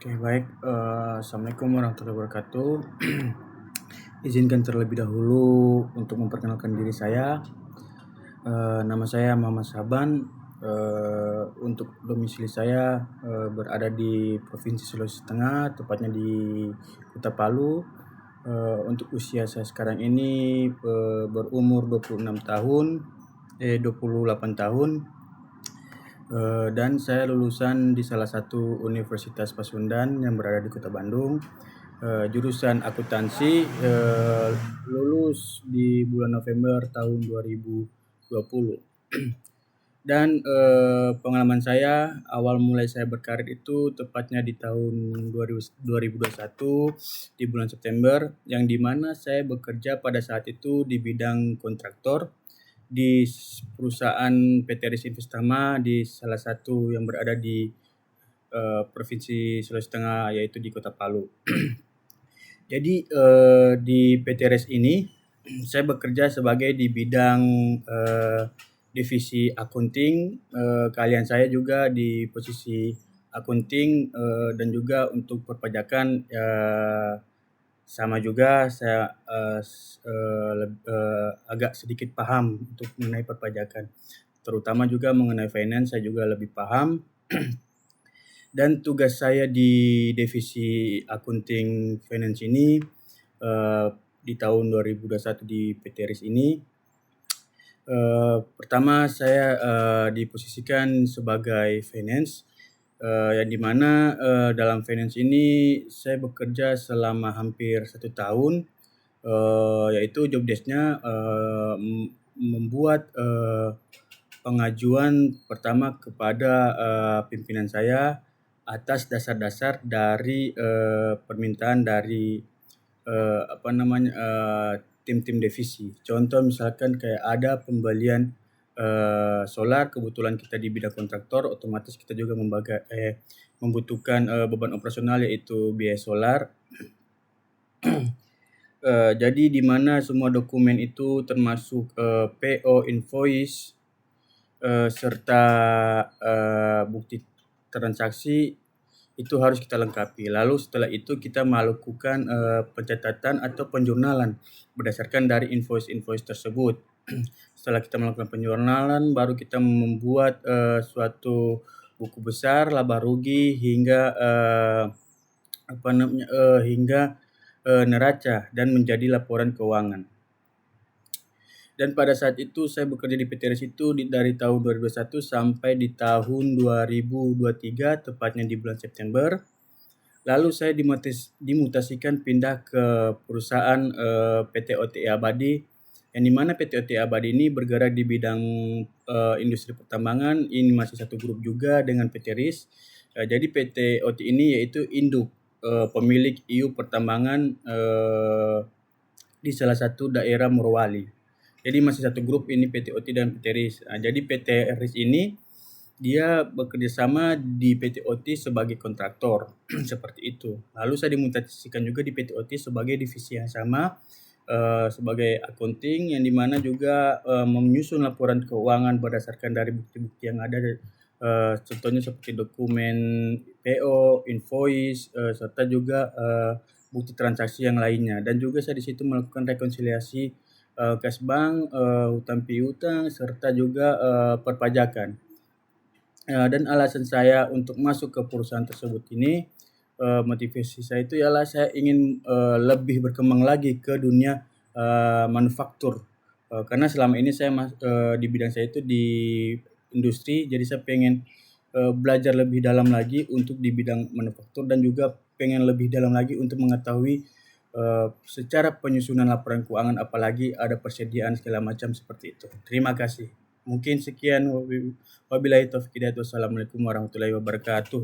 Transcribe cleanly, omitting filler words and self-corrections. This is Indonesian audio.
Oke, baik. Assalamualaikum warahmatullahi wabarakatuh. Izinkan terlebih dahulu untuk memperkenalkan diri saya. Nama saya Muhammad Saban. Untuk domisili saya berada di Provinsi Sulawesi Tengah, tepatnya di Kota Palu. Untuk usia saya sekarang ini berumur 28 tahun. Dan saya lulusan di salah satu Universitas Pasundan yang berada di Kota Bandung, jurusan akuntansi, lulus di bulan November tahun 2020. Dan pengalaman saya awal mulai saya berkarir itu tepatnya di tahun 2021 di bulan September, yang dimana saya bekerja pada saat itu di bidang kontraktor di perusahaan PT Risk Investama di salah satu yang berada di Provinsi Sulawesi Tengah, yaitu di Kota Palu. Jadi di PT Risk ini saya bekerja sebagai di bidang divisi accounting. Kalian saya juga di posisi accounting dan juga untuk perpajakan sama juga saya agak sedikit paham untuk mengenai perpajakan, terutama juga mengenai finance saya juga lebih paham. Dan tugas saya di divisi accounting finance ini di tahun 2021 di PT Risk ini, pertama saya diposisikan sebagai finance, yang dimana dalam finance ini saya bekerja selama hampir 1 tahun, yaitu job desk-nya membuat pengajuan pertama kepada pimpinan saya atas dasar-dasar dari permintaan dari tim-tim divisi. Contoh misalkan kayak ada pembelian solar, kebetulan kita di bidang kontraktor, otomatis kita juga membutuhkan beban operasional yaitu biaya solar. Jadi di mana semua dokumen itu termasuk PO, invoice, serta bukti transaksi itu harus kita lengkapi. Lalu setelah itu kita melakukan pencatatan atau penjurnalan berdasarkan dari invoice-invoice tersebut. Setelah kita melakukan penjurnalan, baru kita membuat suatu buku besar laba rugi hingga neraca dan menjadi laporan keuangan. Dan pada saat itu saya bekerja di PT Risk itu dari tahun 2021 sampai di tahun 2023, tepatnya di bulan September. Lalu saya dimutasikan pindah ke perusahaan PT OTI Abadi, yang dimana PT OTI Abadi ini bergerak di bidang industri pertambangan. Ini masih satu grup juga dengan PT Risk. Jadi PT OTI ini yaitu induk pemilik IU pertambangan di salah satu daerah Morowali. Jadi masih satu grup ini PT OTI dan PT Risk. Jadi PT Risk ini dia bekerja sama di PT OTI sebagai kontraktor seperti itu. Lalu saya dimutasikan juga di PT OTI sebagai divisi yang sama, sebagai accounting, yang dimana juga menyusun laporan keuangan berdasarkan dari bukti-bukti yang ada, contohnya seperti dokumen PO, invoice, serta juga bukti transaksi yang lainnya. Dan juga saya di situ melakukan rekonsiliasi kas bank, hutang piutang, serta juga perpajakan. Dan alasan saya untuk masuk ke perusahaan tersebut ini, motivasi saya itu ialah saya ingin lebih berkembang lagi ke dunia manufaktur. Karena selama ini saya di bidang saya itu di industri, jadi saya pengen belajar lebih dalam lagi untuk di bidang manufaktur, dan juga pengen lebih dalam lagi untuk mengetahui secara penyusunan laporan keuangan, apalagi ada persediaan segala macam seperti itu. Terima kasih. Mungkin sekian. Wabillahi taufiq hidayah. Wassalamualaikum warahmatullahi wabarakatuh.